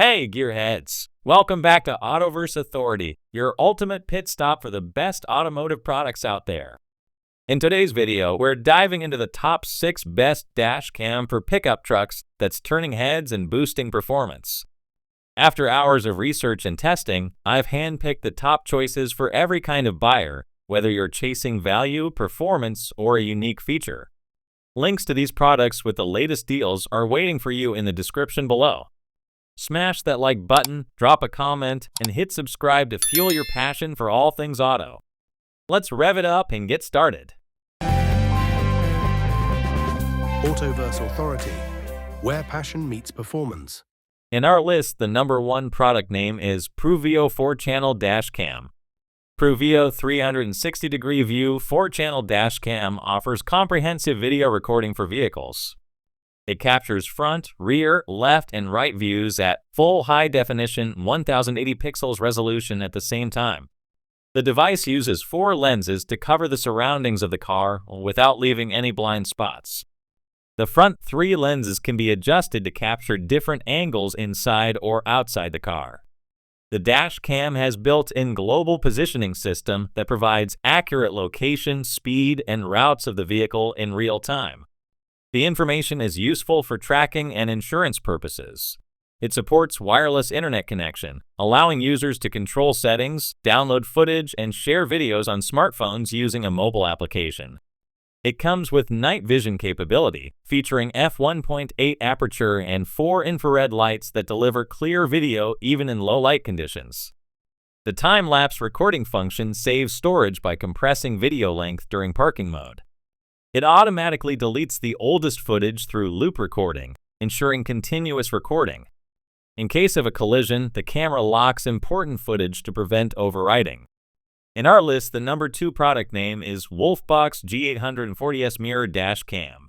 Hey, gearheads! Welcome back to Autoverse Authority, your ultimate pit stop for the best automotive products out there. In today's video, we're diving into the top 6 best dash cam for pickup trucks that's turning heads and boosting performance. After hours of research and testing, I've handpicked the top choices for every kind of buyer, whether you're chasing value, performance, or a unique feature. Links to these products with the latest deals are waiting for you in the description below. Smash that like button, drop a comment, and hit subscribe to fuel your passion for all things auto. Let's rev it up and get started. Autoverse Authority, where passion meets performance. In our list, the number 1 product name is Pruveeo 4-channel dash cam. Pruveeo 360-degree view 4-channel dash cam offers comprehensive video recording for vehicles. It captures front, rear, left, and right views at full high-definition 1080 pixels resolution at the same time. The device uses 4 lenses to cover the surroundings of the car without leaving any blind spots. The front 3 lenses can be adjusted to capture different angles inside or outside the car. The dash cam has built-in global positioning system that provides accurate location, speed, and routes of the vehicle in real time. The information is useful for tracking and insurance purposes. It supports wireless internet connection, allowing users to control settings, download footage, and share videos on smartphones using a mobile application. It comes with night vision capability, featuring f1.8 aperture and 4 infrared lights that deliver clear video even in low light conditions. The time-lapse recording function saves storage by compressing video length during parking mode. It automatically deletes the oldest footage through loop recording, ensuring continuous recording. In case of a collision, the camera locks important footage to prevent overwriting. In our list, the number 2 product name is WOLFBOX G840S Mirror Dash Cam.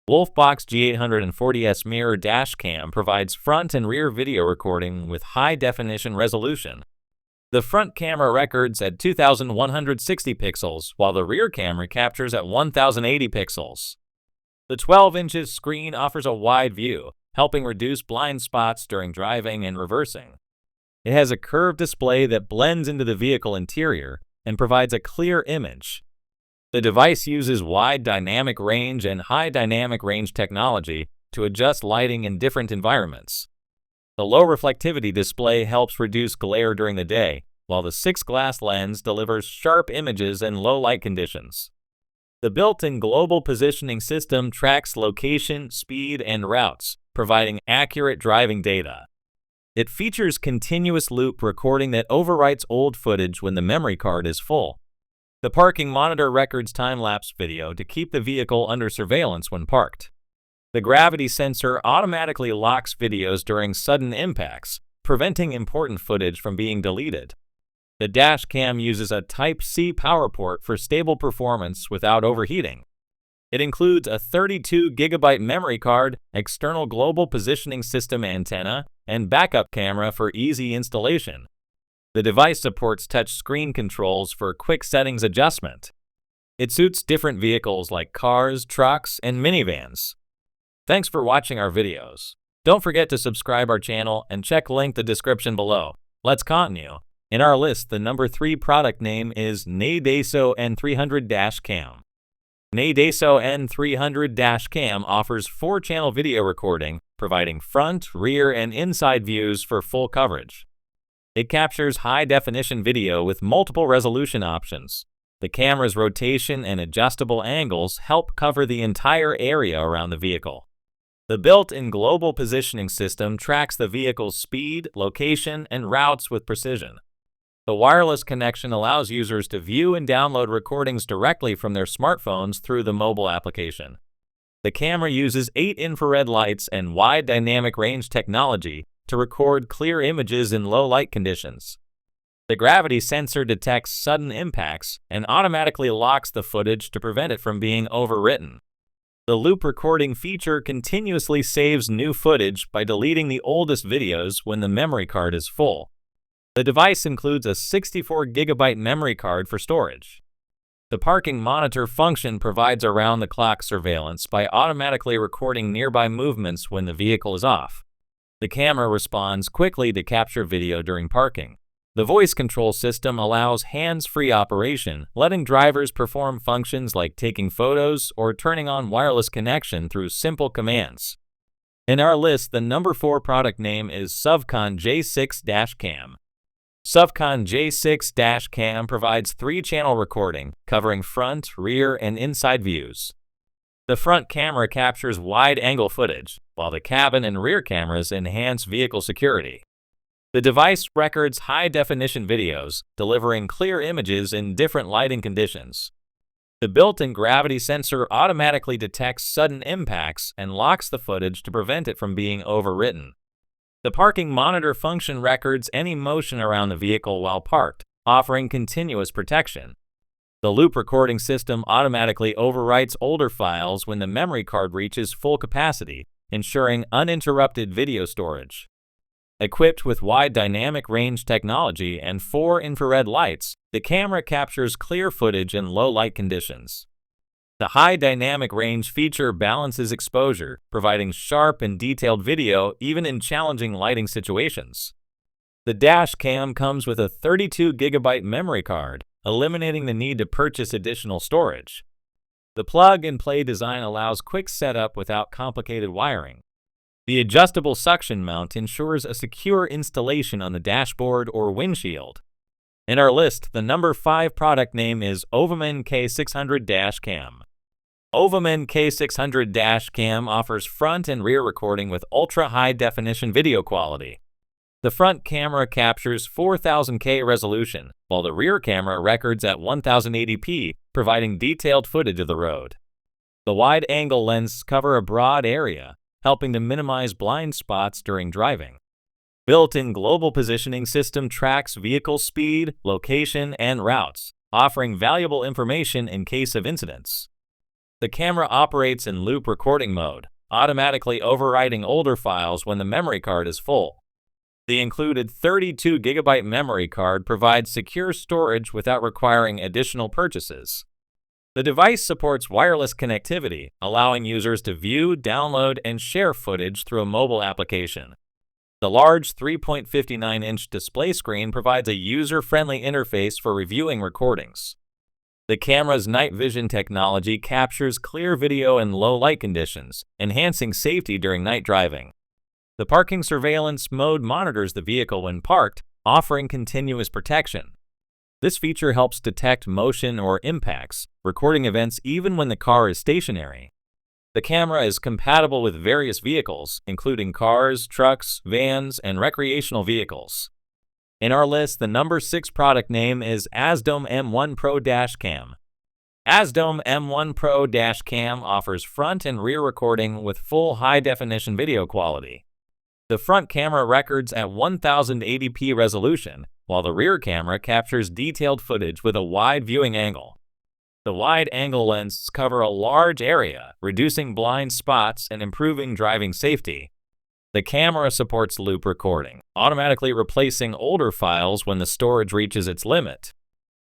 WOLFBOX G840S Mirror Dash Cam provides front and rear video recording with high-definition resolution. The front camera records at 2160 pixels, while the rear camera captures at 1080 pixels. The 12-inch screen offers a wide view, helping reduce blind spots during driving and reversing. It has a curved display that blends into the vehicle interior and provides a clear image. The device uses wide dynamic range and high dynamic range technology to adjust lighting in different environments. The low reflectivity display helps reduce glare during the day, while the 6-glass lens delivers sharp images in low light conditions. The built-in global positioning system tracks location, speed, and routes, providing accurate driving data. It features continuous loop recording that overwrites old footage when the memory card is full. The parking monitor records time-lapse video to keep the vehicle under surveillance when parked. The gravity sensor automatically locks videos during sudden impacts, preventing important footage from being deleted. The dash cam uses a Type-C power port for stable performance without overheating. It includes a 32GB memory card, external global positioning system antenna, and backup camera for easy installation. The device supports touch-screen controls for quick settings adjustment. It suits different vehicles like cars, trucks, and minivans. Thanks for watching our videos. Don't forget to subscribe our channel and check link the description below. Let's continue. In our list, the number 3 product name is Neideso N300 Dash Cam. Neideso N300 Dash Cam offers 4-channel video recording, providing front, rear, and inside views for full coverage. It captures high-definition video with multiple resolution options. The camera's rotation and adjustable angles help cover the entire area around the vehicle. The built-in global positioning system tracks the vehicle's speed, location, and routes with precision. The wireless connection allows users to view and download recordings directly from their smartphones through the mobile application. The camera uses 8 infrared lights and wide dynamic range technology to record clear images in low light conditions. The gravity sensor detects sudden impacts and automatically locks the footage to prevent it from being overwritten. The loop recording feature continuously saves new footage by deleting the oldest videos when the memory card is full. The device includes a 64GB memory card for storage. The parking monitor function provides around-the-clock surveillance by automatically recording nearby movements when the vehicle is off. The camera responds quickly to capture video during parking. The voice control system allows hands-free operation, letting drivers perform functions like taking photos or turning on wireless connection through simple commands. In our list, the number 4 product name is SUVCON J06-Cam. SUVCON J06-Cam provides 3-channel recording, covering front, rear, and inside views. The front camera captures wide-angle footage, while the cabin and rear cameras enhance vehicle security. The device records high-definition videos, delivering clear images in different lighting conditions. The built-in gravity sensor automatically detects sudden impacts and locks the footage to prevent it from being overwritten. The parking monitor function records any motion around the vehicle while parked, offering continuous protection. The loop recording system automatically overwrites older files when the memory card reaches full capacity, ensuring uninterrupted video storage. Equipped with wide dynamic range technology and 4 infrared lights, the camera captures clear footage in low light conditions. The high dynamic range feature balances exposure, providing sharp and detailed video even in challenging lighting situations. The dash cam comes with a 32GB memory card, eliminating the need to purchase additional storage. The plug-and-play design allows quick setup without complicated wiring. The adjustable suction mount ensures a secure installation on the dashboard or windshield. In our list, the number 5 product name is OVAMAN K600-Cam. OVAMAN K600-Cam offers front and rear recording with ultra-high-definition video quality. The front camera captures 4000K resolution, while the rear camera records at 1080p, providing detailed footage of the road. The wide-angle lenses cover a broad area, helping to minimize blind spots during driving. Built-in global positioning system tracks vehicle speed, location, and routes, offering valuable information in case of incidents. The camera operates in loop recording mode, automatically overwriting older files when the memory card is full. The included 32GB memory card provides secure storage without requiring additional purchases. The device supports wireless connectivity, allowing users to view, download, and share footage through a mobile application. The large 3.59-inch display screen provides a user-friendly interface for reviewing recordings. The camera's night vision technology captures clear video in low light conditions, enhancing safety during night driving. The parking surveillance mode monitors the vehicle when parked, offering continuous protection. This feature helps detect motion or impacts, recording events even when the car is stationary. The camera is compatible with various vehicles, including cars, trucks, vans, and recreational vehicles. In our list, the number 6 product name is AZDOME M1 Pro-Cam. AZDOME M1 Pro-Cam offers front and rear recording with full high-definition video quality. The front camera records at 1080p resolution, while the rear camera captures detailed footage with a wide viewing angle. The wide-angle lenses cover a large area, reducing blind spots and improving driving safety. The camera supports loop recording, automatically replacing older files when the storage reaches its limit.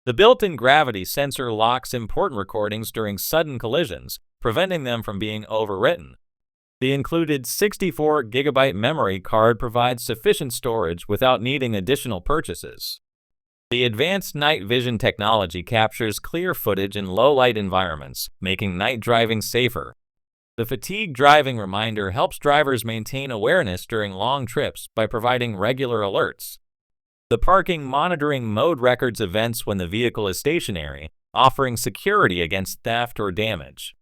The built-in gravity sensor locks important recordings during sudden collisions, preventing them from being overwritten. The included 64GB memory card provides sufficient storage without needing additional purchases. The advanced night vision technology captures clear footage in low-light environments, making night driving safer. The fatigue driving reminder helps drivers maintain awareness during long trips by providing regular alerts. The parking monitoring mode records events when the vehicle is stationary, offering security against theft or damage.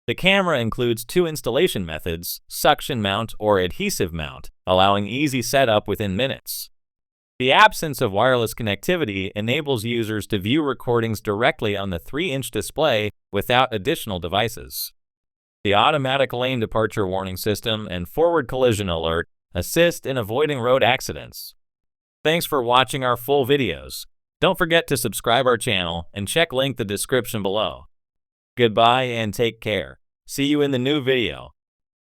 The camera includes 2 installation methods, suction mount or adhesive mount, allowing easy setup within minutes. The absence of wireless connectivity enables users to view recordings directly on the 3-inch display without additional devices. The automatic lane departure warning system and forward collision alert assist in avoiding road accidents. Thanks for watching our full videos. Don't forget to subscribe our channel and check link the description below. Goodbye and take care. See you in the new video.